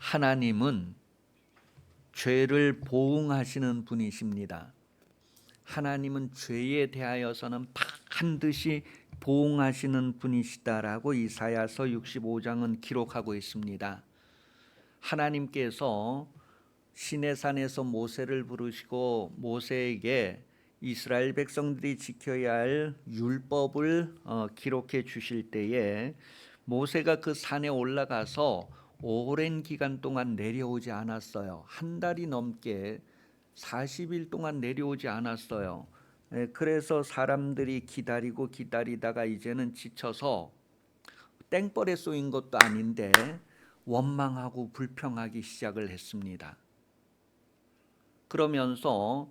하나님은 죄를 보응하시는 분이십니다. 하나님은 죄에 대하여서는 반드시 보응하시는 분이시다라고 이사야서 65장은 기록하고 있습니다. 하나님께서 시내산에서 모세를 부르시고 모세에게 이스라엘 백성들이 지켜야 할 율법을 기록해 주실 때에 모세가 그 산에 올라가서 오랜 기간 동안 내려오지 않았어요. 한 달이 넘게 40일 동안 내려오지 않았어요. 그래서 사람들이 기다리고 기다리다가 이제는 지쳐서 땡벌에 쏘인 것도 아닌데 원망하고 불평하기 시작을 했습니다. 그러면서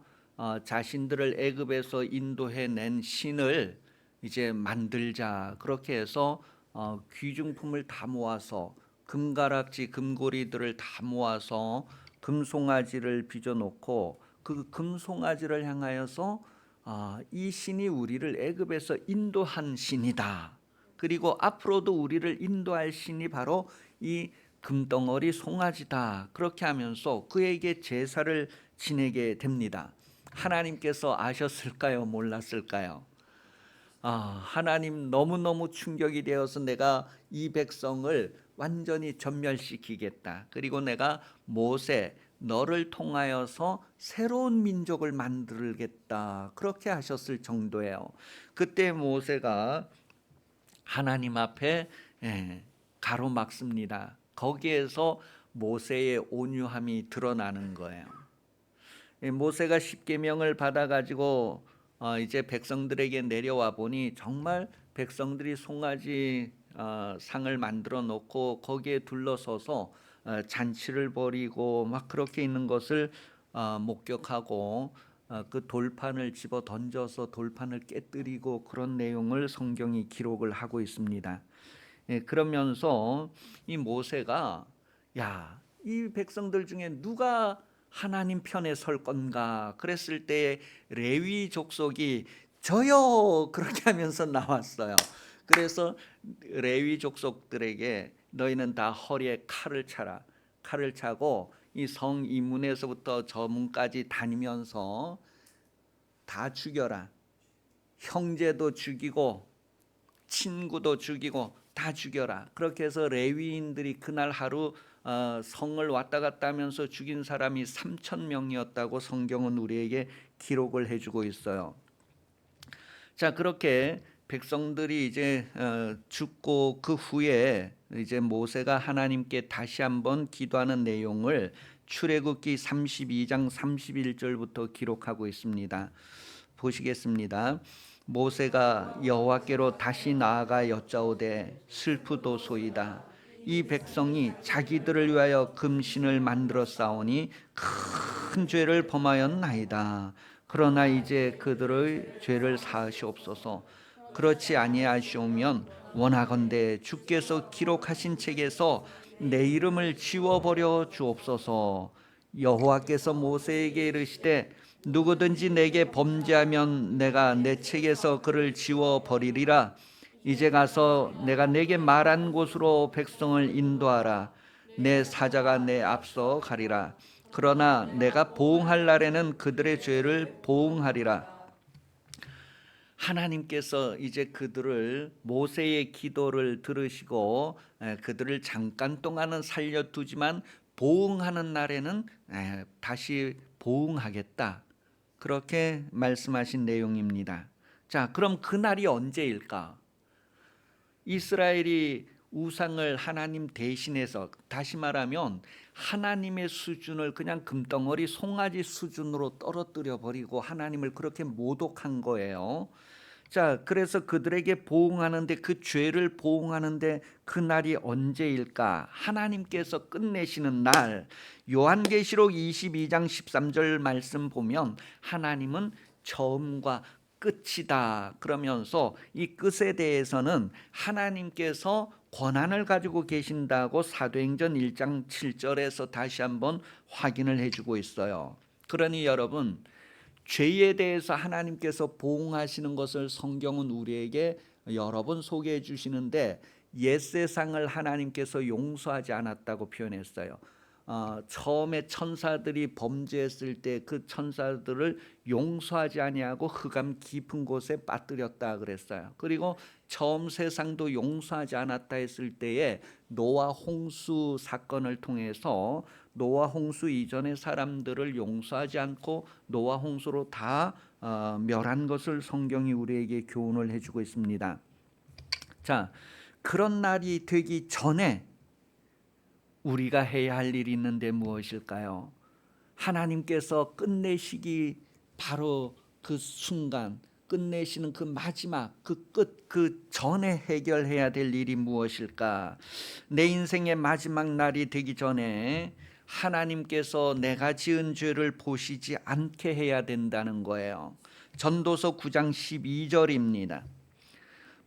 자신들을 애굽에서 인도해낸 신을 이제 만들자, 그렇게 해서 귀중품을 다 모아서 금가락지 금고리들을 다 모아서 금송아지를 빚어놓고 그 금송아지를 향하여서 이 신이 우리를 애굽에서 인도한 신이다, 그리고 앞으로도 우리를 인도할 신이 바로 이 금덩어리 송아지다, 그렇게 하면서 그에게 제사를 지내게 됩니다. 하나님께서 아셨을까요? 몰랐을까요? 하나님 너무너무 충격이 되어서 내가 이 백성을 완전히 전멸시키겠다. 그리고 내가 모세 너를 통하여서 새로운 민족을 만들겠다. 그렇게 하셨을 정도예요. 그때 모세가 하나님 앞에 가로막습니다. 거기에서 모세의 온유함이 드러나는 거예요. 모세가 십계명을 받아가지고 이제 백성들에게 내려와 보니 정말 백성들이 송아지 상을 만들어 놓고 거기에 둘러서서 잔치를 벌이고 막 그렇게 있는 것을 목격하고 그 돌판을 집어 던져서 돌판을 깨뜨리고 그런 내용을 성경이 기록을 하고 있습니다. 그러면서 이 모세가 이 백성들 중에 누가 하나님 편에 설 건가 그랬을 때 레위 족속이 저요 그렇게 하면서 나왔어요. 그래서 레위 족속들에게 너희는 다 허리에 칼을 차라. 칼을 차고 이 성 이 문에서부터 저 문까지 다니면서 다 죽여라. 형제도 죽이고 친구도 죽이고 다 죽여라. 그렇게 해서 레위인들이 그날 하루 성을 왔다 갔다 하면서 죽인 사람이 3,000명이었다고 성경은 우리에게 기록을 해주고 있어요. 자, 그렇게 백성들이 이제 죽고 그 후에 이제 모세가 하나님께 다시 한번 기도하는 내용을 출애굽기 32장 31절부터 기록하고 있습니다. 보시겠습니다. 모세가 여호와께로 다시 나아가 여짜오되 슬프도소이다. 이 백성이 자기들을 위하여 금신을 만들어 싸우니 큰 죄를 범하였나이다. 그러나 이제 그들의 죄를 사하시옵소서. 그렇지 아니하시오면 원하건대 주께서 기록하신 책에서 내 이름을 지워버려 주옵소서. 여호와께서 모세에게 이르시되 누구든지 내게 범죄하면 내가 내 책에서 그를 지워버리리라. 이제 가서 내가 내게 말한 곳으로 백성을 인도하라. 내 사자가 내 앞서 가리라. 그러나 내가 보응할 날에는 그들의 죄를 보응하리라. 하나님께서 이제 그들을 모세의 기도를 들으시고 그들을 잠깐 동안은 살려두지만 보응하는 날에는 다시 보응하겠다, 그렇게 말씀하신 내용입니다. 자, 그럼 그 날이 언제일까? 이스라엘이 우상을 하나님 대신해서, 다시 말하면 하나님의 수준을 그냥 금덩어리 송아지 수준으로 떨어뜨려 버리고 하나님을 그렇게 모독한 거예요. 자, 그래서 그들에게 보응하는데, 그 죄를 보응하는데 그 날이 언제일까? 하나님께서 끝내시는 날, 요한계시록 22장 13절 말씀 보면 하나님은 처음과 끝이다 그러면서 이 끝에 대해서는 하나님께서 권한을 가지고 계신다고 사도행전 1장 7절에서 다시 한번 확인을 해주고 있어요. 그러니 여러분, 죄에 대해서 하나님께서 보응하시는 것을 성경은 우리에게 여러 번 소개해 주시는데 옛세상을 하나님께서 용서하지 않았다고 표현했어요. 처음에 천사들이 범죄했을 때 그 천사들을 용서하지 아니하고 흑암 깊은 곳에 빠뜨렸다 그랬어요. 그리고 처음 세상도 용서하지 않았다 했을 때에 노아 홍수 사건을 통해서 노아 홍수 이전의 사람들을 용서하지 않고 노아 홍수로 다 멸한 것을 성경이 우리에게 교훈을 해주고 있습니다. 자, 그런 날이 되기 전에 우리가 해야 할 일이 있는데 무엇일까요? 하나님께서 끝내시기 바로 그 순간, 끝내시는 그 마지막, 그 끝, 그 전에 해결해야 될 일이 무엇일까? 내 인생의 마지막 날이 되기 전에 하나님께서 내가 지은 죄를 보시지 않게 해야 된다는 거예요. 전도서 9장 12절입니다.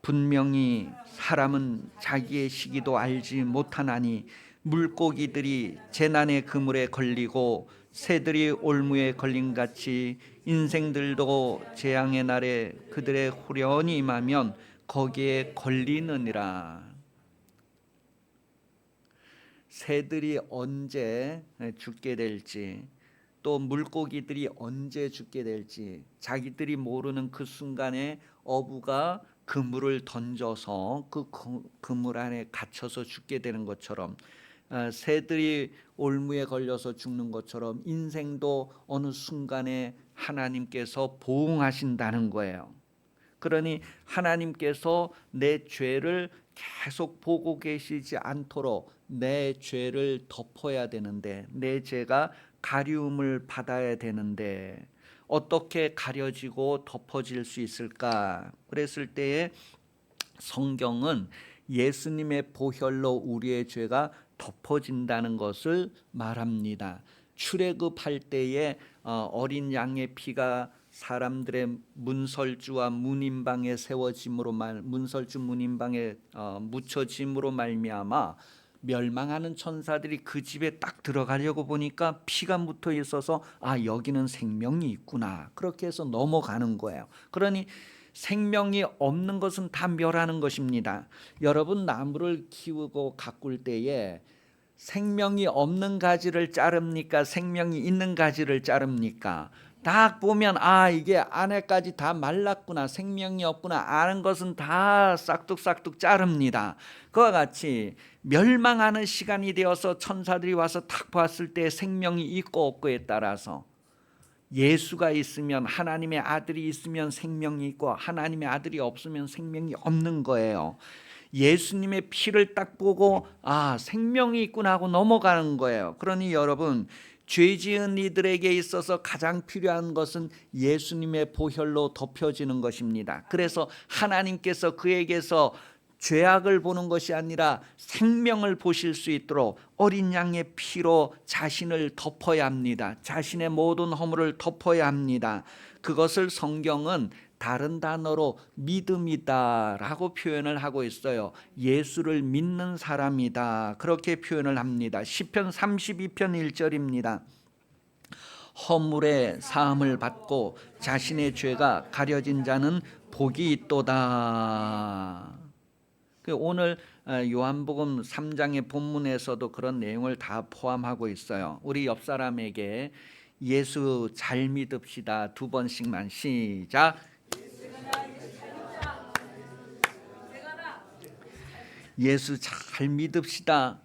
분명히 사람은 자기의 시기도 알지 못하나니 물고기들이 재난의 그물에 걸리고 새들이 올무에 걸린 같이 인생들도 재앙의 날에 그들의 후련이 임하면 거기에 걸리느니라. 새들이 언제 죽게 될지, 또 물고기들이 언제 죽게 될지 자기들이 모르는 그 순간에 어부가 그물을 던져서 그 그물 안에 갇혀서 죽게 되는 것처럼, 새들이 올무에 걸려서 죽는 것처럼 인생도 어느 순간에 하나님께서 보응하신다는 거예요. 그러니 하나님께서 내 죄를 계속 보고 계시지 않도록 내 죄를 덮어야 되는데, 내 죄가 가리움을 받아야 되는데 어떻게 가려지고 덮어질 수 있을까? 그랬을 때에 성경은 예수님의 보혈로 우리의 죄가 덮어진다는 것을 말합니다. 출애굽할 때에 어린 양의 피가 사람들의 문설주와 문인방에 세워짐으로 문설주 문인방에 묻혀짐으로 말미암아 멸망하는 천사들이 그 집에 딱 들어가려고 보니까 피가 묻어 있어서 여기는 생명이 있구나, 그렇게 해서 넘어가는 거예요. 그러니 생명이 없는 것은 다 멸하는 것입니다. 여러분, 나무를 키우고 가꿀 때에 생명이 없는 가지를 자릅니까? 생명이 있는 가지를 자릅니까? 딱 보면 이게 안에까지 다 말랐구나, 생명이 없구나 아는 것은 다 싹둑싹둑 자릅니다. 그와 같이 멸망하는 시간이 되어서 천사들이 와서 딱 봤을 때 생명이 있고 없고에 따라서, 예수가 있으면, 하나님의 아들이 있으면 생명이 있고 하나님의 아들이 없으면 생명이 없는 거예요. 예수님의 피를 딱 보고 생명이 있구나 하고 넘어가는 거예요. 그러니 여러분, 죄 지은 이들에게 있어서 가장 필요한 것은 예수님의 보혈로 덮여지는 것입니다. 그래서 하나님께서 그에게서 죄악을 보는 것이 아니라 생명을 보실 수 있도록 어린 양의 피로 자신을 덮어야 합니다. 자신의 모든 허물을 덮어야 합니다. 그것을 성경은 다른 단어로 믿음이다라고 표현을 하고 있어요. 예수를 믿는 사람이다, 그렇게 표현을 합니다. 시편 32편 1절입니다. 허물의 사함을 받고 자신의 죄가 가려진 자는 복이 있도다. 오늘 요한복음 3장의 본문에서도 그런 내용을 다 포함하고 있어요. 우리 옆 사람에게 예수 잘 믿읍시다 두 번씩만 시작. 예수 잘 믿읍시다.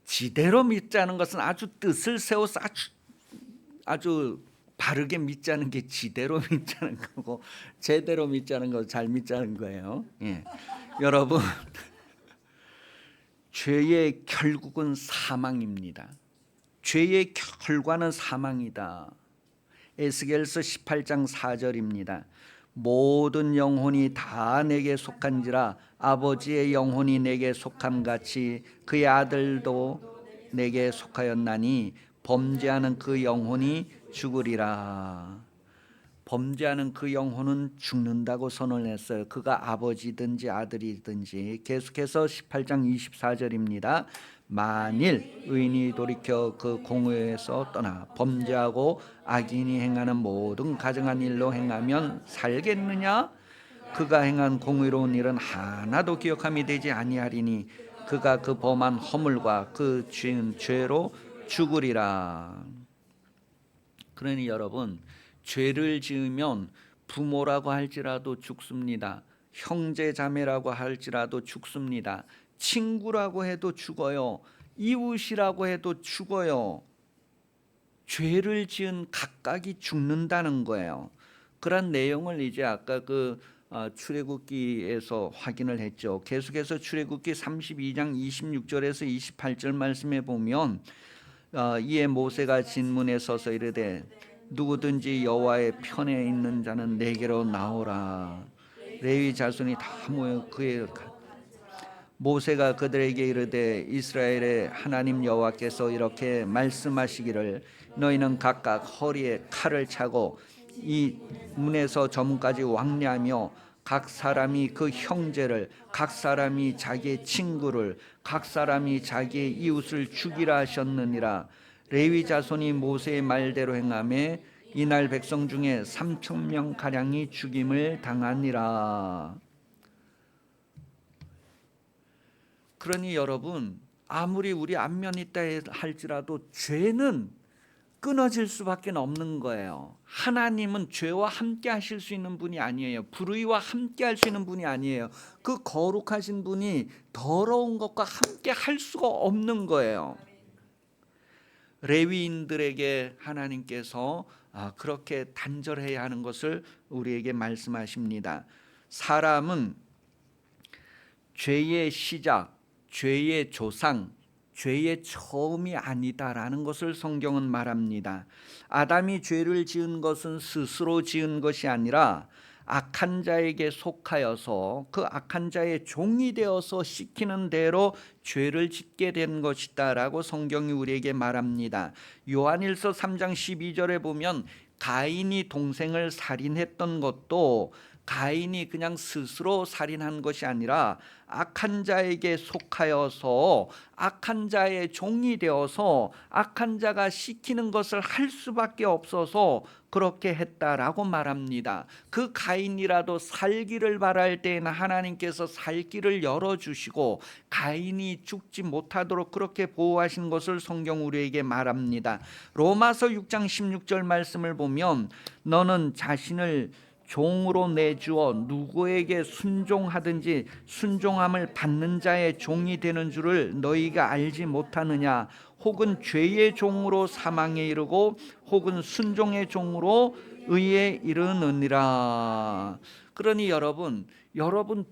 지대로 믿자는 것은 아주 뜻을 세워서 아주 바르게 믿자는 게 지대로 믿자는 거고, 제대로 믿자는 거 잘 믿자는 거예요. 여러분, 죄의 결국은 사망입니다. 죄의 결과는 사망이다. 에스겔서 18장 4절입니다. 모든 영혼이 다 내게 속한지라 아버지의 영혼이 내게 속함같이 그의 아들도 내게 속하였나니 범죄하는 그 영혼이 죽으리라. 범죄하는 그 영혼은 죽는다고 선언을 했어요. 그가 아버지든지 아들이든지. 계속해서 18장 24절입니다. 만일 의인이 돌이켜 그 공의에서 떠나 범죄하고 악인이 행하는 모든 가증한 일로 행하면 살겠느냐? 그가 행한 공의로운 일은 하나도 기억함이 되지 아니하리니 그가 그 범한 허물과 그 지은 죄로 죽으리라. 그러니 여러분, 죄를 지으면 부모라고 할지라도 죽습니다. 형제 자매라고 할지라도 죽습니다. 친구라고 해도 죽어요. 이웃이라고 해도 죽어요. 죄를 지은 각각이 죽는다는 거예요. 그런 내용을 이제 아까 출애굽기에서 확인을 했죠. 계속해서 출애굽기 32장 26절에서 28절 말씀에 보면 이에 모세가 진문에 서서 이르되 누구든지 여호와의 편에 있는 자는 내게로 나오라. 레위 자손이 다 모여 그의 모세가 그들에게 이르되 이스라엘의 하나님 여호와께서 이렇게 말씀하시기를 너희는 각각 허리에 칼을 차고 이 문에서 저 문까지 왕래하며 각 사람이 그 형제를, 각 사람이 자기의 친구를, 각 사람이 자기의 이웃을 죽이라 하셨느니라. 레위 자손이 모세의 말대로 행하매 이날 백성 중에 3,000명 가량이 죽임을 당하니라. 그러니 여러분, 아무리 우리 안면이 있다 할지라도 죄는 끊어질 수밖에 없는 거예요. 하나님은 죄와 함께 하실 수 있는 분이 아니에요. 불의와 함께 할 수 있는 분이 아니에요. 그 거룩하신 분이 더러운 것과 함께 할 수가 없는 거예요. 레위인들에게 하나님께서 그렇게 단절해야 하는 것을 우리에게 말씀하십니다. 사람은 죄의 시작, 죄의 조상, 죄의 처음이 아니다라는 것을 성경은 말합니다. 아담이 죄를 지은 것은 스스로 지은 것이 아니라 악한 자에게 속하여서 그 악한 자의 종이 되어서 시키는 대로 죄를 짓게 된 것이다라고 성경이 우리에게 말합니다. 요한일서 3장 12절에 보면 가인이 동생을 살인했던 것도 가인이 그냥 스스로 살인한 것이 아니라 악한 자에게 속하여서 악한 자의 종이 되어서 악한 자가 시키는 것을 할 수밖에 없어서 그렇게 했다라고 말합니다. 그 가인이라도 살기를 바랄 때에는 하나님께서 살 길을 열어주시고 가인이 죽지 못하도록 그렇게 보호하신 것을 성경 우리에게 말합니다. 로마서 6장 16절 말씀을 보면 너는 자신을 종으로 내주어 누구에게 순종하든지 순종함을 받는 자의 종이 되는 줄을 너희가 알지 못하느냐. 혹은 죄의 종으로 사망에 이르고 혹은 순종의 종으로 의에 이르느니라. 그러니 여러분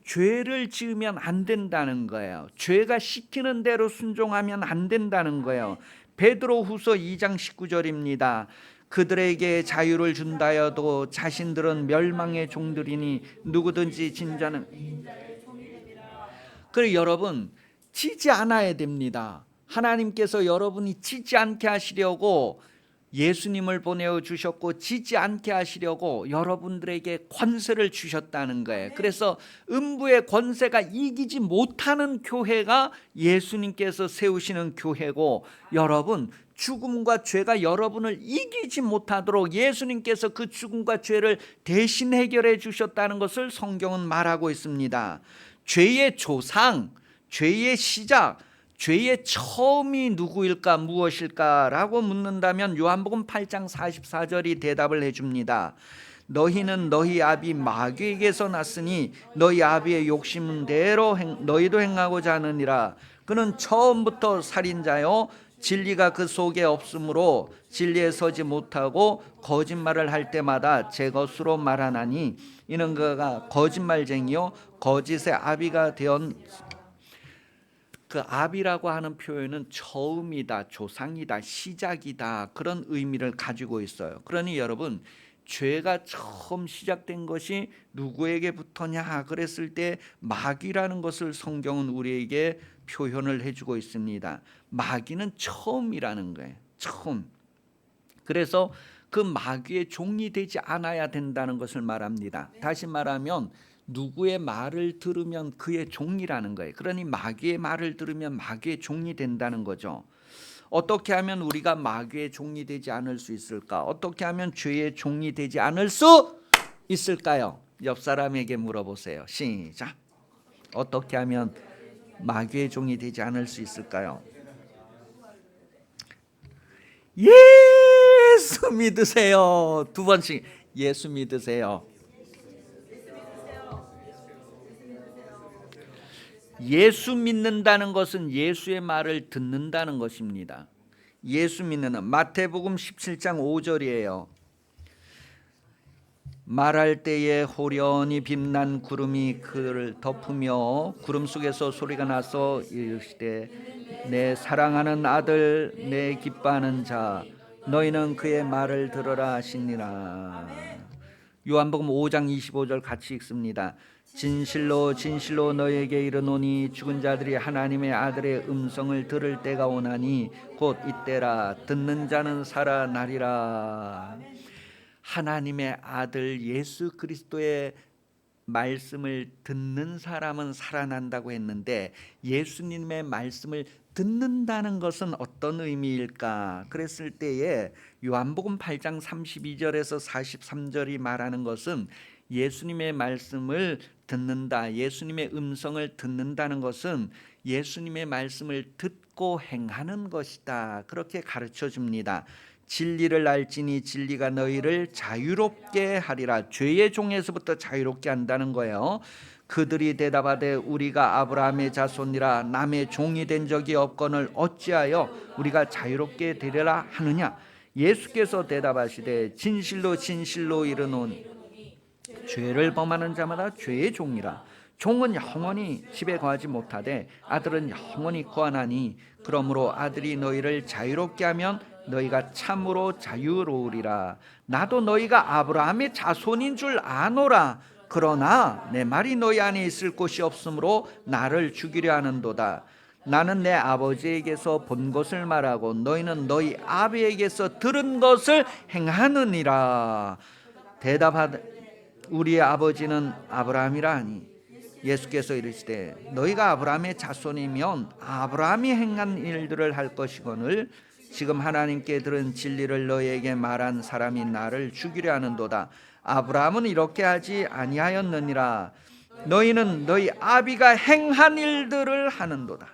죄를 지으면 안 된다는 거예요. 죄가 시키는 대로 순종하면 안 된다는 거예요. 베드로후서 2장 19절입니다. 그들에게 자유를 준다여도 자신들은 멸망의 종들이니 누구든지 진자는. 그래 여러분, 지지 않아야 됩니다. 하나님께서 여러분이 지지 않게 하시려고 예수님을 보내어 주셨고 지지 않게 하시려고 여러분들에게 권세를 주셨다는 거예요. 그래서 음부의 권세가 이기지 못하는 교회가 예수님께서 세우시는 교회고, 여러분 죽음과 죄가 여러분을 이기지 못하도록 예수님께서 그 죽음과 죄를 대신 해결해 주셨다는 것을 성경은 말하고 있습니다. 죄의 조상, 죄의 시작, 죄의 처음이 누구일까, 무엇일까라고 묻는다면 요한복음 8장 44절이 대답을 해줍니다. 너희는 너희 아비 마귀에게서 났으니 너희 아비의 욕심은 대로 너희도 행하고자 하느니라. 그는 처음부터 살인자요 진리가 그 속에 없으므로 진리에 서지 못하고 거짓말을 할 때마다 제 것으로 말하나니 이는 그가 거짓말쟁이요 거짓의 아비가 되었. 그 아비라고 하는 표현은 처음이다, 조상이다, 시작이다, 그런 의미를 가지고 있어요. 그러니 여러분, 죄가 처음 시작된 것이 누구에게부터냐 그랬을 때 마귀라는 것을 성경은 우리에게 표현을 해주고 있습니다. 마귀는 처음이라는 거예요. 처음. 그래서 그 마귀의 종이 되지 않아야 된다는 것을 말합니다. 다시 말하면 누구의 말을 들으면 그의 종이라는 거예요. 그러니 마귀의 말을 들으면 마귀의 종이 된다는 거죠. 어떻게 하면 우리가 마귀의 종이 되지 않을 수 있을까? 어떻게 하면 죄의 종이 되지 않을 수 있을까요? 옆 사람에게 물어보세요. 시작. 어떻게 하면 마귀의 종이 되지 않을 수 있을까요? 예수 믿으세요. 두 번씩 예수 믿으세요. 예수 믿는다는 것은 예수의 말을 듣는다는 것입니다. 예수 믿는 마태복음 17장 5절이에요. 말할 때에 호련히 빛난 구름이 그를 덮으며 구름 속에서 소리가 나서 이르시되 내 사랑하는 아들 내 기뻐하는 자 너희는 그의 말을 들으라 하시니라. 요한복음 5장 25절 같이 읽습니다. 진실로 진실로 너희에게 이르노니 죽은 자들이 하나님의 아들의 음성을 들을 때가 오나니 곧 이때라. 듣는 자는 살아나리라. 하나님의 아들 예수 그리스도의 말씀을 듣는 사람은 살아난다고 했는데 예수님의 말씀을 듣는다는 것은 어떤 의미일까? 그랬을 때에 요한복음 8장 32절에서 43절이 말하는 것은 예수님의 말씀을 듣는다, 예수님의 음성을 듣는다는 것은 예수님의 말씀을 듣고 행하는 것이다. 그렇게 가르쳐 줍니다. 진리를 알지니 진리가 너희를 자유롭게 하리라. 죄의 종에서부터 자유롭게 한다는 거예요. 그들이 대답하되 우리가 아브라함의 자손이라 남의 종이 된 적이 없거늘 어찌하여 우리가 자유롭게 되리라 하느냐. 예수께서 대답하시되 진실로 진실로 이르노니 죄를 범하는 자마다 죄의 종이라. 종은 영원히 집에 거하지 못하되 아들은 영원히 거하나니 그러므로 아들이 너희를 자유롭게 하면 너희가 참으로 자유로우리라. 나도 너희가 아브라함의 자손인 줄 아노라. 그러나 내 말이 너희 안에 있을 곳이 없으므로 나를 죽이려 하는도다. 나는 내 아버지에게서 본 것을 말하고 너희는 너희 아비에게서 들은 것을 행하느니라. 대답하되 우리의 아버지는 아브라함이라 하니 예수께서 이르시되 너희가 아브라함의 자손이면 아브라함이 행한 일들을 할 것이거늘 지금 하나님께 들은 진리를 너희에게 말한 사람이 나를 죽이려 하는도다. 아브라함은 이렇게 하지 아니하였느니라. 너희는 너희 아비가 행한 일들을 하는도다.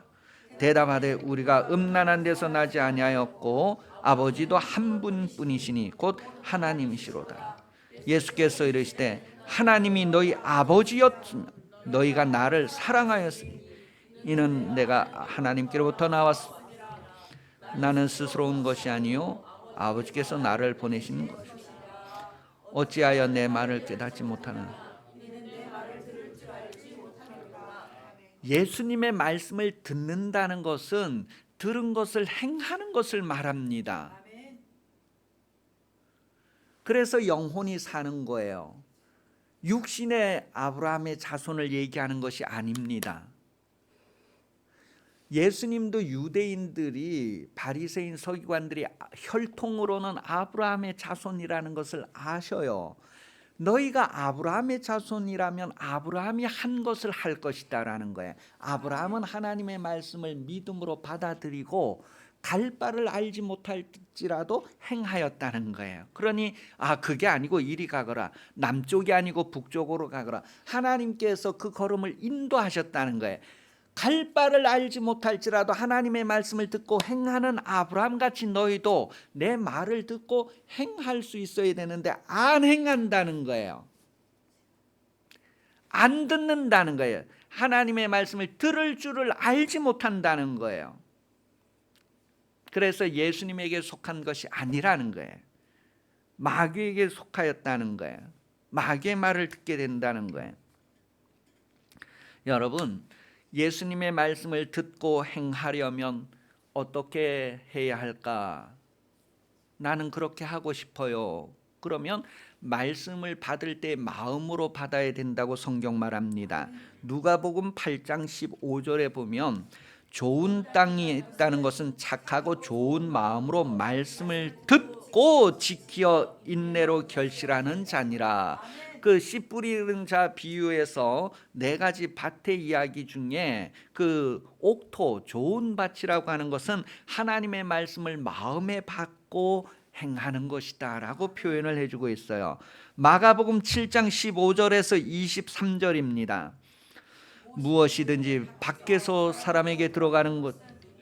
대답하되 우리가 음란한 데서 나지 아니하였고 아버지도 한 분뿐이시니 곧 하나님이시로다. 예수께서 이르시되 하나님이 너희 아버지였으면 너희가 나를 사랑하였으니 이는 내가 하나님께로부터 나왔으니 나는 스스로 온 것이 아니요 아버지께서 나를 보내신 것이다. 어찌하여 내 말을 깨닫지 못하느냐. 예수님의 말씀을 듣는다는 것은 들은 것을 행하는 것을 말합니다. 그래서 영혼이 사는 거예요. 육신의 아브라함의 자손을 얘기하는 것이 아닙니다. 예수님도 유대인들이 바리새인 서기관들이 혈통으로는 아브라함의 자손이라는 것을 아셔요. 너희가 아브라함의 자손이라면 아브라함이 한 것을 할 것이다라는 거예요. 아브라함은 하나님의 말씀을 믿음으로 받아들이고 갈 바를 알지 못할지라도 행하였다는 거예요. 그러니 그게 아니고 이리 가거라, 남쪽이 아니고 북쪽으로 가거라. 하나님께서 그 걸음을 인도하셨다는 거예요. 갈 바를 알지 못할지라도 하나님의 말씀을 듣고 행하는 아브라함같이 너희도 내 말을 듣고 행할 수 있어야 되는데 안 행한다는 거예요. 안 듣는다는 거예요. 하나님의 말씀을 들을 줄을 알지 못한다는 거예요. 그래서 예수님에게 속한 것이 아니라는 거예요. 마귀에게 속하였다는 거예요. 마귀의 말을 듣게 된다는 거예요. 여러분, 예수님의 말씀을 듣고 행하려면 어떻게 해야 할까? 나는 그렇게 하고 싶어요. 그러면 말씀을 받을 때 마음으로 받아야 된다고 성경 말합니다. 누가복음 8장 15절에 보면 좋은 땅이 있다는 것은 착하고 좋은 마음으로 말씀을 듣고 지키어 인내로 결실하는 자니라. 그 씨 뿌리는 자 비유에서 네 가지 밭의 이야기 중에 그 옥토 좋은 밭이라고 하는 것은 하나님의 말씀을 마음에 받고 행하는 것이다라고 표현을 해주고 있어요. 마가복음 7장 15절에서 23절입니다. 무엇이든지 밖에서 사람에게 들어가는 것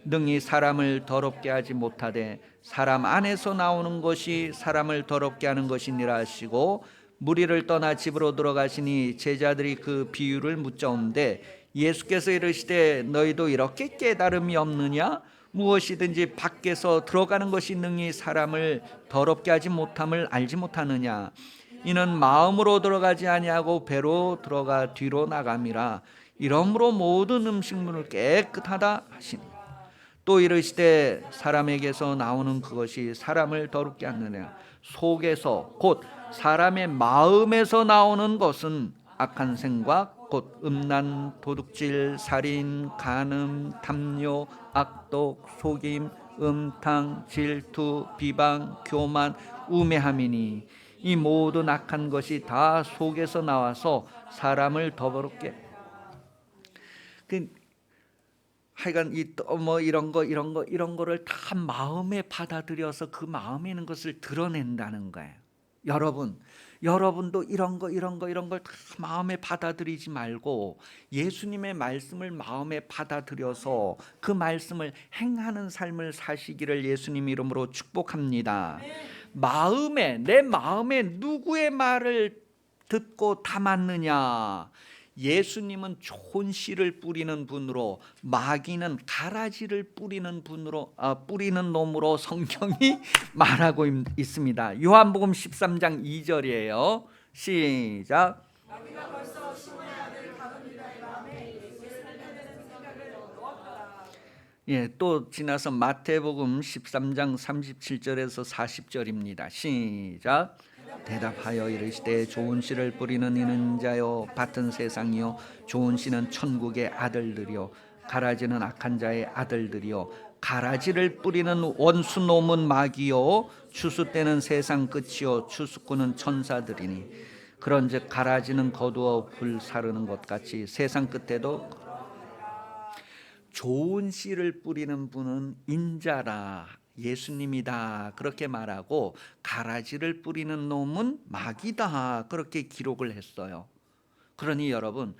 능히 사람을 더럽게 하지 못하되 사람 안에서 나오는 것이 사람을 더럽게 하는 것이니라 하시고, 무리를 떠나 집으로 들어가시니 제자들이 그 비유를 묻자온데 예수께서 이르시되 너희도 이렇게 깨달음이 없느냐? 무엇이든지 밖에서 들어가는 것이 능히 사람을 더럽게 하지 못함을 알지 못하느냐? 이는 마음으로 들어가지 아니하고 배로 들어가 뒤로 나감이라. 이러므로 모든 음식물을 깨끗하다 하시니, 또 이르시되 사람에게서 나오는 그것이 사람을 더럽게 하느냐? 속에서 곧 사람의 마음에서 나오는 것은 악한 생각 곧 음란, 도둑질, 살인, 간음, 탐욕, 악독, 속임, 음탕, 질투, 비방, 교만, 우매함이니 이 모든 악한 것이 다 속에서 나와서 사람을 더럽게. 하여간 이런 거를 다 마음에 받아들여서 그 마음에 있는 것을 드러낸다는 거예요. 여러분도 이런 걸 다 마음에 받아들이지 말고 예수님의 말씀을 마음에 받아들여서 그 말씀을 행하는 삶을 사시기를 예수님 이름으로 축복합니다. 내 마음에 누구의 말을 듣고 담았느냐? 예수님은 좋은 씨를 뿌리는 분으로, 마귀는 가라지를 뿌리는 놈으로 성경이 말하고 있습니다. 요한복음 13장 2절이에요. 시작. 또 지나서 마태복음 13장 37절에서 40절입니다. 시작. 대답하여 이르시되 좋은 씨를 뿌리는 이는 자요 밭은 세상이요 좋은 씨는 천국의 아들들이요 가라지는 악한 자의 아들들이요 가라지를 뿌리는 원수놈은 마귀요 추수 때는 세상 끝이요 추수꾼은 천사들이니 그런즉 가라지는 거두어 불사르는 것 같이 세상 끝에도 좋은 씨를 뿌리는 분은 인자라 예수님이다 그렇게 말하고, 가라지를 뿌리는 놈은 마귀다 그렇게 기록을 했어요. 그러니 여러분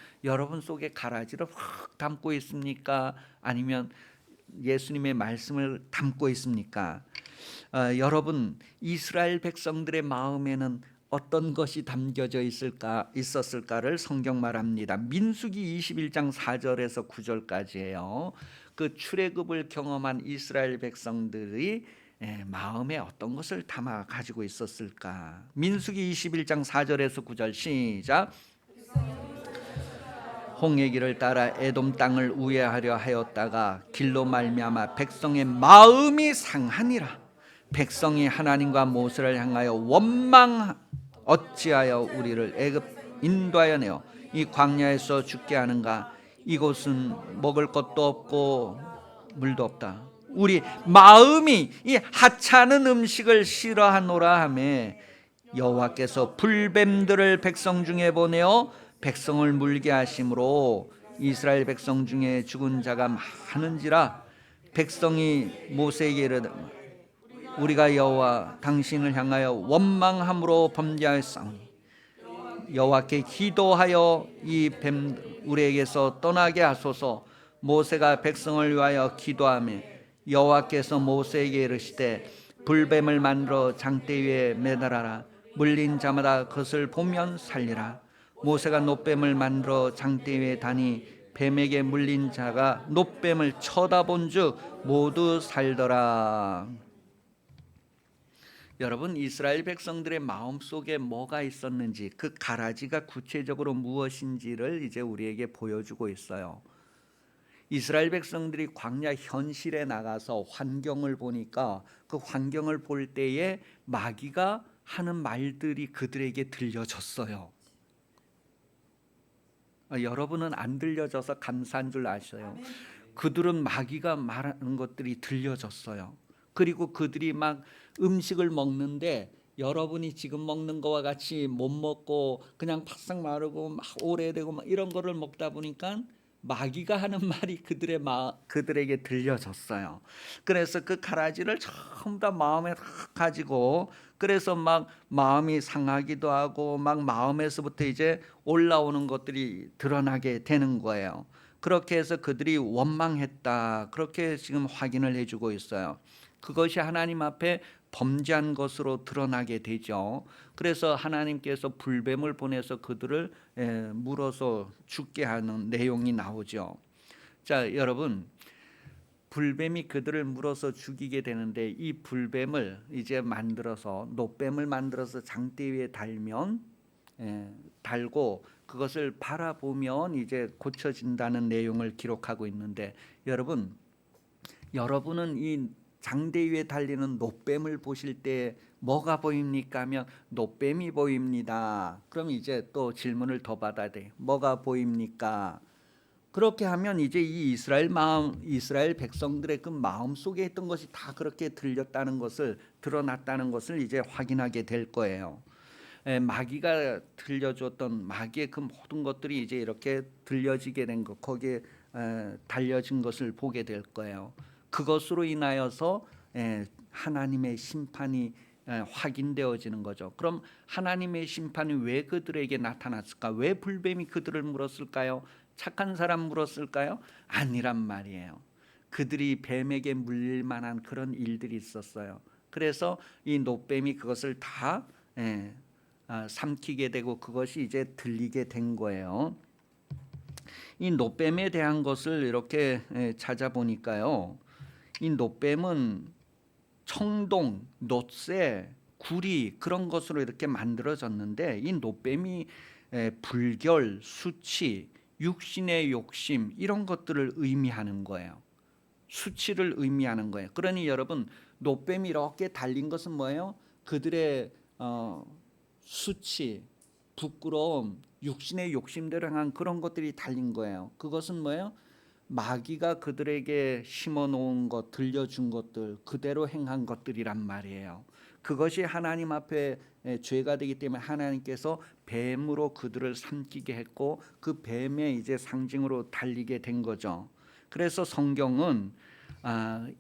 속에 가라지를 확 담고 있습니까? 아니면 예수님의 말씀을 담고 있습니까? 여러분 이스라엘 백성들의 마음에는 어떤 것이 담겨져 있었을까를 성경 말합니다. 민수기 21장 4절에서 9절까지예요. 그 출애굽을 경험한 이스라엘 백성들이 마음에 어떤 것을 담아 가지고 있었을까? 민수기 21장 4절에서 9절 시작. 홍해 길을 따라 에돔 땅을 우회하려 하였다가 길로 말미암아 백성의 마음이 상하니라. 백성이 하나님과 모세를 향하여 원망 어찌하여 우리를 애굽 인도하여 내어 이 광야에서 죽게 하는가? 이곳은 먹을 것도 없고 물도 없다. 우리 마음이 이 하찮은 음식을 싫어하노라 하매 여호와께서 불뱀들을 백성 중에 보내어 백성을 물게 하심으로 이스라엘 백성 중에 죽은 자가 많은지라. 백성이 모세에게 이르되 우리가 여호와 당신을 향하여 원망함으로 범죄하였사오니 여호와께 기도하여 이 뱀 우리에게서 떠나게 하소서. 모세가 백성을 위하여 기도하며 여호와께서 모세에게 이르시되 불뱀을 만들어 장대 위에 매달아라. 물린 자마다 그것을 보면 살리라. 모세가 놋뱀을 만들어 장대 위에 다니 뱀에게 물린 자가 놋뱀을 쳐다본즉 모두 살더라. 여러분 이스라엘 백성들의 마음속에 뭐가 있었는지, 그 가라지가 구체적으로 무엇인지를 이제 우리에게 보여주고 있어요. 이스라엘 백성들이 광야 현실에 나가서 환경을 보니까 그 환경을 볼 때에 마귀가 하는 말들이 그들에게 들려졌어요. 여러분은 안 들려져서 감사한 줄 아셔요. 그들은 마귀가 말하는 것들이 들려졌어요. 그리고 그들이 막 음식을 먹는데 여러분이 지금 먹는 거와 같이 못 먹고 그냥 바싹 마르고 막 오래되고 막 이런 거를 먹다 보니까 마귀가 하는 말이 그들에게 들려졌어요. 그래서 그 가라지를 전부 다 마음에 딱 가지고, 그래서 막 마음이 상하기도 하고 막 마음에서부터 이제 올라오는 것들이 드러나게 되는 거예요. 그렇게 해서 그들이 원망했다, 그렇게 지금 확인을 해주고 있어요. 그것이 하나님 앞에 범죄한 것으로 드러나게 되죠. 그래서 하나님께서 불뱀을 보내서 그들을 물어서 죽게 하는 내용이 나오죠. 자, 여러분, 불뱀이 그들을 물어서 죽이게 되는데, 이 불뱀을 이제 만들어서, 노뱀을 만들어서 장대 위에 달고 그것을 바라보면 이제 고쳐진다는 내용을 기록하고 있는데, 여러분은 이 장대 위에 달리는 노뱀을 보실 때 뭐가 보입니까 하면 노뱀이 보입니다. 그럼 이제 또 질문을 더 받아야 돼. 뭐가 보입니까? 그렇게 하면 이제 이 이스라엘 백성들의 그 마음 속에 있던 것이 다 그렇게 드러났다는 것을 이제 확인하게 될 거예요. 마귀가 들려줬던 마귀의 그 모든 것들이 이제 이렇게 들려지게 된 것, 거기에 달려진 것을 보게 될 거예요. 그것으로 인하여서 하나님의 심판이 확인되어지는 거죠. 그럼 하나님의 심판이 왜 그들에게 나타났을까? 왜 불뱀이 그들을 물었을까요? 착한 사람 물었을까요? 아니란 말이에요. 그들이 뱀에게 물릴 만한 그런 일들이 있었어요. 그래서 이 노뱀이 그것을 다 삼키게 되고 그것이 이제 들리게 된 거예요. 이 노뱀에 대한 것을 이렇게 찾아보니까요, 이 노뱀은 청동, 놋새, 구리 그런 것으로 이렇게 만들어졌는데, 이 노뱀이 불결, 수치, 육신의 욕심 이런 것들을 의미하는 거예요. 수치를 의미하는 거예요. 그러니 여러분, 노뱀이 이렇게 달린 것은 뭐예요? 그들의 수치, 부끄러움, 육신의 욕심대로 향한 그런 것들이 달린 거예요. 그것은 뭐예요? 마귀가 그들에게 심어놓은 것, 들려준 것들, 그대로 행한 것들이란 말이에요. 그것이 하나님 앞에 죄가 되기 때문에 하나님께서 뱀으로 그들을 삼키게 했고, 그 뱀의 이제 상징으로 달리게 된 거죠. 그래서 성경은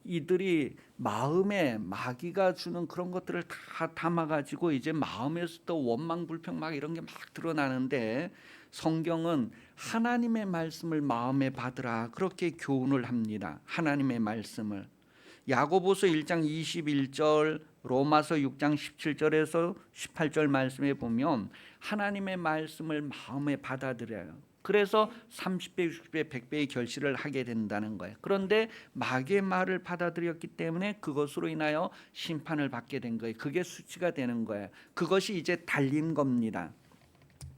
이들이 마음에 마귀가 주는 그런 것들을 다 담아가지고 이제 마음에서도 원망, 불평 막 이런 게 막 드러나는데, 성경은 하나님의 말씀을 마음에 받으라 그렇게 교훈을 합니다. 하나님의 말씀을. 야고보서 1장 21절, 로마서 6장 17절에서 18절 말씀에 보면 하나님의 말씀을 마음에 받아들여요. 그래서 30배, 60배, 100배의 결실을 하게 된다는 거예요. 그런데 마귀의 말을 받아들였기 때문에 그것으로 인하여 심판을 받게 된 거예요. 그게 수치가 되는 거예요. 그것이 이제 달린 겁니다.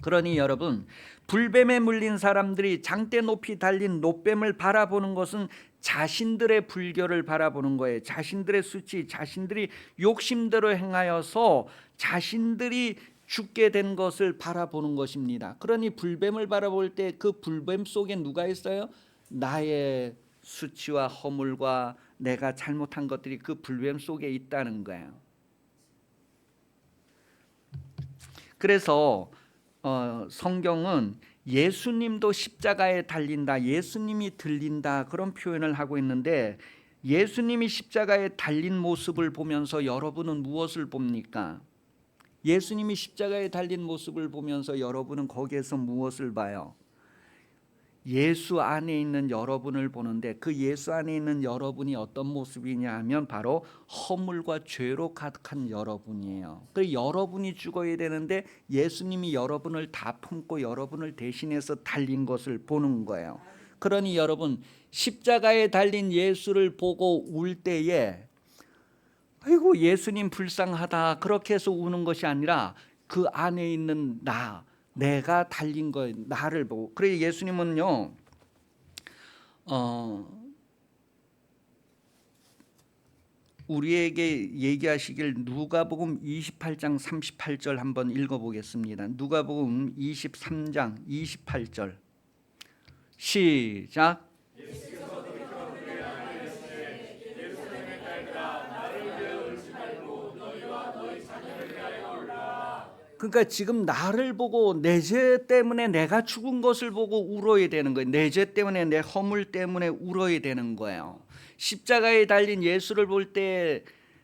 그러니 여러분, 불뱀에 물린 사람들이 장대 높이 달린 노뱀을 바라보는 것은 자신들의 불결을 바라보는 거예요. 자신들의 수치, 자신들이 욕심대로 행하여서 자신들이 죽게 된 것을 바라보는 것입니다. 그러니 불뱀을 바라볼 때 그 불뱀 속에 누가 있어요? 나의 수치와 허물과 내가 잘못한 것들이 그 불뱀 속에 있다는 거예요. 그래서 성경은 예수님도 십자가에 달린다, 예수님이 들린다 그런 표현을 하고 있는데, 예수님이 십자가에 달린 모습을 보면서 여러분은 무엇을 봅니까? 예수님이 십자가에 달린 모습을 보면서 여러분은 거기에서 무엇을 봐요? 예수 안에 있는 여러분을 보는데, 그 예수 안에 있는 여러분이 어떤 모습이냐 하면 바로 허물과 죄로 가득한 여러분이에요. 그래서 여러분이 죽어야 되는데 예수님이 여러분을 다 품고 여러분을 대신해서 달린 것을 보는 거예요. 그러니 여러분, 십자가에 달린 예수를 보고 울 때에 아이고 예수님 불쌍하다 그렇게 해서 우는 것이 아니라 그 안에 있는 내가 달린 거, 나를 보고. 그래 예수님은요, 우리에게 얘기하시길 누가복음 28장 38절 한번 읽어보겠습니다. 누가복음 23장 28절 시작. 그러니까 지금 나를 보고 내 죄 때문에 내가 죽은 것을 보고 울어야 되는 거예요. 내 죄 때문에 내 허물 때문에 울어야 되는 거예요. 십자가에 달린 예수를 볼 때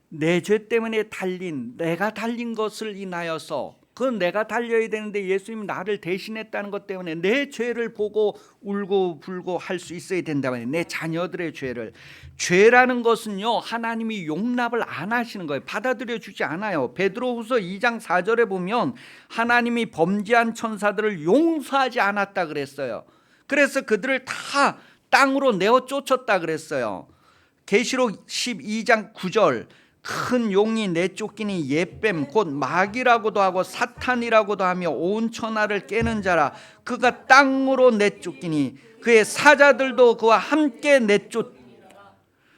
내 죄 때문에 달린 내가 달린 것을 인하여서 그건 내가 달려야 되는데 예수님이 나를 대신했다는 것 때문에 내 죄를 보고 울고 불고 할 수 있어야 된다 말이에요. 내 자녀들의 죄를. 죄라는 것은요 하나님이 용납을 안 하시는 거예요. 받아들여 주지 않아요. 베드로후서 2장 4절에 보면 하나님이 범죄한 천사들을 용서하지 않았다 그랬어요. 그래서 그들을 다 땅으로 내어 쫓았다 그랬어요. 계시록 12장 9절 큰 용이 내쫓기니 옛뱀 곧 마귀라고도 하고 사탄이라고도 하며 온 천하를 깨는 자라 그가 땅으로 내쫓기니 그의 사자들도 그와 함께 내쫓.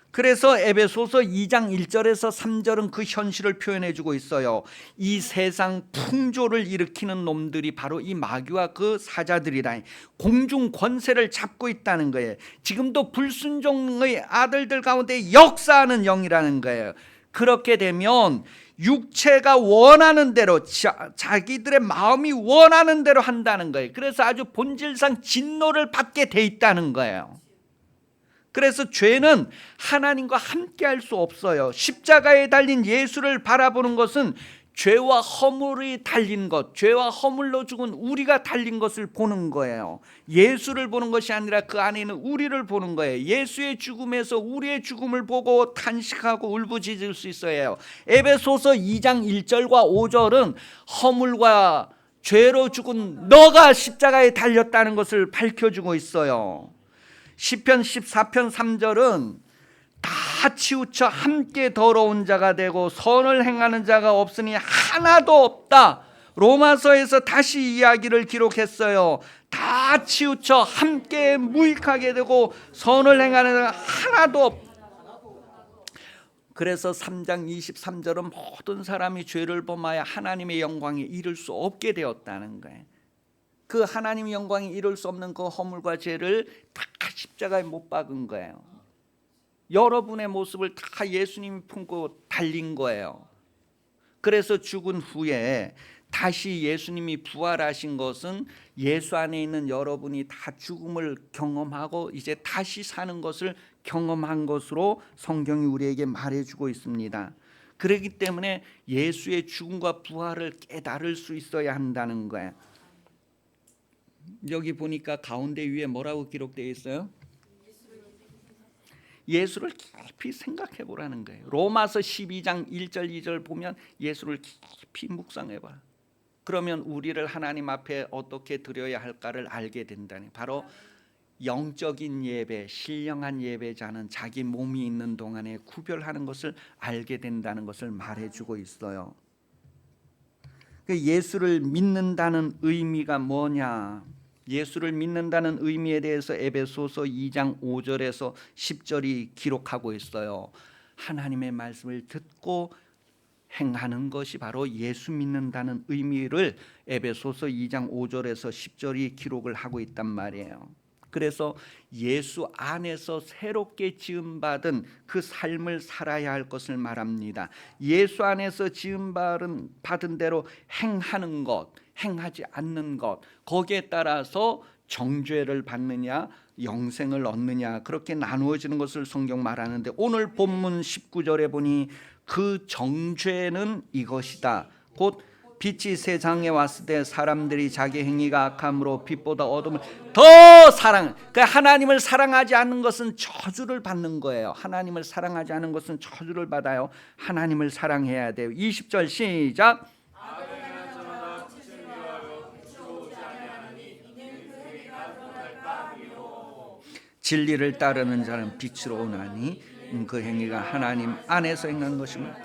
그래서 에베소서 2장 1절에서 3절은 그 현실을 표현해 주고 있어요. 이 세상 풍조를 일으키는 놈들이 바로 이 마귀와 그 사자들이라. 공중 권세를 잡고 있다는 거예요. 지금도 불순종의 아들들 가운데 역사하는 영이라는 거예요. 그렇게 되면 육체가 원하는 대로 자기들의 마음이 원하는 대로 한다는 거예요. 그래서 아주 본질상 진노를 받게 돼 있다는 거예요. 그래서 죄는 하나님과 함께 할 수 없어요. 십자가에 달린 예수를 바라보는 것은 죄와 허물이 달린 것, 죄와 허물로 죽은 우리가 달린 것을 보는 거예요. 예수를 보는 것이 아니라 그 안에 있는 우리를 보는 거예요. 예수의 죽음에서 우리의 죽음을 보고 탄식하고 울부짖을 수 있어야 해요. 에베소서 2장 1절과 5절은 허물과 죄로 죽은 너가 십자가에 달렸다는 것을 밝혀주고 있어요. 시편 14편 3절은 다 치우쳐 함께 더러운 자가 되고 선을 행하는 자가 없으니 하나도 없다. 로마서에서 다시 이야기를 기록했어요. 다 치우쳐 함께 무익하게 되고 선을 행하는 자가 하나도 없다. 그래서 3장 23절은 모든 사람이 죄를 범하여 하나님의 영광에 이를 수 없게 되었다는 거예요. 그 하나님의 영광에 이룰 수 없는 그 허물과 죄를 다 십자가에 못 박은 거예요. 여러분의 모습을 다 예수님이 품고 달린 거예요. 그래서 죽은 후에 다시 예수님이 부활하신 것은 예수 안에 있는 여러분이 다 죽음을 경험하고 이제 다시 사는 것을 경험한 것으로 성경이 우리에게 말해주고 있습니다. 그렇기 때문에 예수의 죽음과 부활을 깨달을 수 있어야 한다는 거예요. 여기 보니까 가운데 위에 뭐라고 기록되어 있어요? 예수를 깊이 생각해 보라는 거예요. 로마서 12장 1절 2절 보면 예수를 깊이 묵상해 봐. 그러면 우리를 하나님 앞에 어떻게 드려야 할까를 알게 된다니. 바로 영적인 예배, 신령한 예배자는 자기 몸이 있는 동안에 구별하는 것을 알게 된다는 것을 말해주고 있어요. 예수를 믿는다는 의미가 뭐냐? 예수를 믿는다는 의미에 대해서 에베소서 2장 5절에서 10절이 기록하고 있어요. 하나님의 말씀을 듣고 행하는 것이 바로 예수 믿는다는 의미를 에베소서 2장 5절에서 10절이 기록을 하고 있단 말이에요. 그래서 예수 안에서 새롭게 지음받은 그 삶을 살아야 할 것을 말합니다. 예수 안에서 지음받은 대로 행하는 것, 행하지 않는 것, 거기에 따라서 정죄를 받느냐 영생을 얻느냐 그렇게 나누어지는 것을 성경 말하는데, 오늘 본문 19절에 보니 그 정죄는 이것이다. 곧 빛이 세상에 왔을 때 사람들이 자기 행위가 악함으로 빛보다 어둠을 더 그러니까 하나님을 사랑하지 않는 것은 저주를 받는 거예요. 하나님을 사랑하지 않는 것은 저주를 받아요. 하나님을 사랑해야 돼요. 20절 시작. 진리를 따르는 자는 빛으로 오나니 그 행위가 하나님 안에서 행한 것입니다.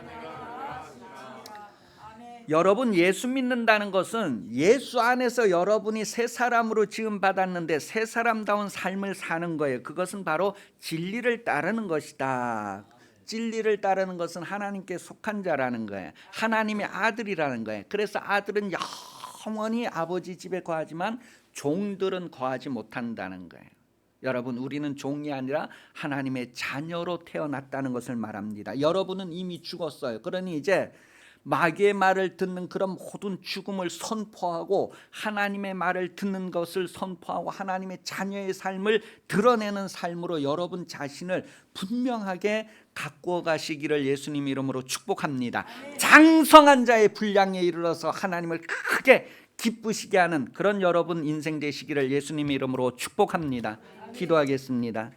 여러분, 예수 믿는다는 것은 예수 안에서 여러분이 새 사람으로 지음 받았는데 새 사람다운 삶을 사는 거예요. 그것은 바로 진리를 따르는 것이다. 진리를 따르는 것은 하나님께 속한 자라는 거예요. 하나님의 아들이라는 거예요. 그래서 아들은 영원히 아버지 집에 거하지만 종들은 거하지 못한다는 거예요. 여러분, 우리는 종이 아니라 하나님의 자녀로 태어났다는 것을 말합니다. 여러분은 이미 죽었어요. 그러니 이제 마귀의 말을 듣는 그런 모든 죽음을 선포하고 하나님의 말을 듣는 것을 선포하고 하나님의 자녀의 삶을 드러내는 삶으로 여러분 자신을 분명하게 가꾸어 가시기를 예수님 이름으로 축복합니다. 장성한 자의 분량에 이르러서 하나님을 크게 기쁘시게 하는 그런 여러분 인생 되시기를 예수님 이름으로 축복합니다. 기도하겠습니다.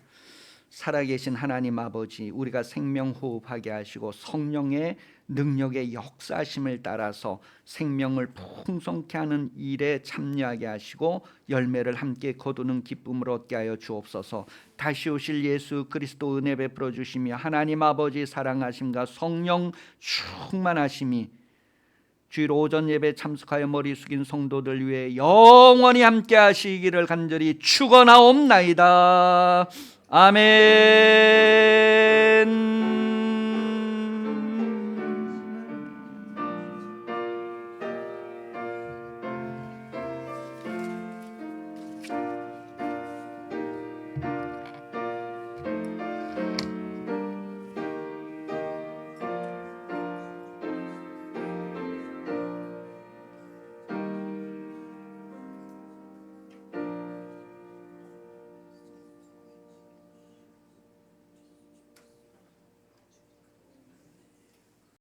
살아계신 하나님 아버지, 우리가 생명 호흡하게 하시고 성령의 능력의 역사심을 따라서 생명을 풍성케 하는 일에 참여하게 하시고 열매를 함께 거두는 기쁨을 얻게 하여 주옵소서. 다시 오실 예수 그리스도 은혜 베풀어 주시며 하나님 아버지 사랑하심과 성령 충만하심이 주일 오전 예배 참석하여 머리 숙인 성도들 위해 영원히 함께 하시기를 간절히 축원하옵나이다. 아멘.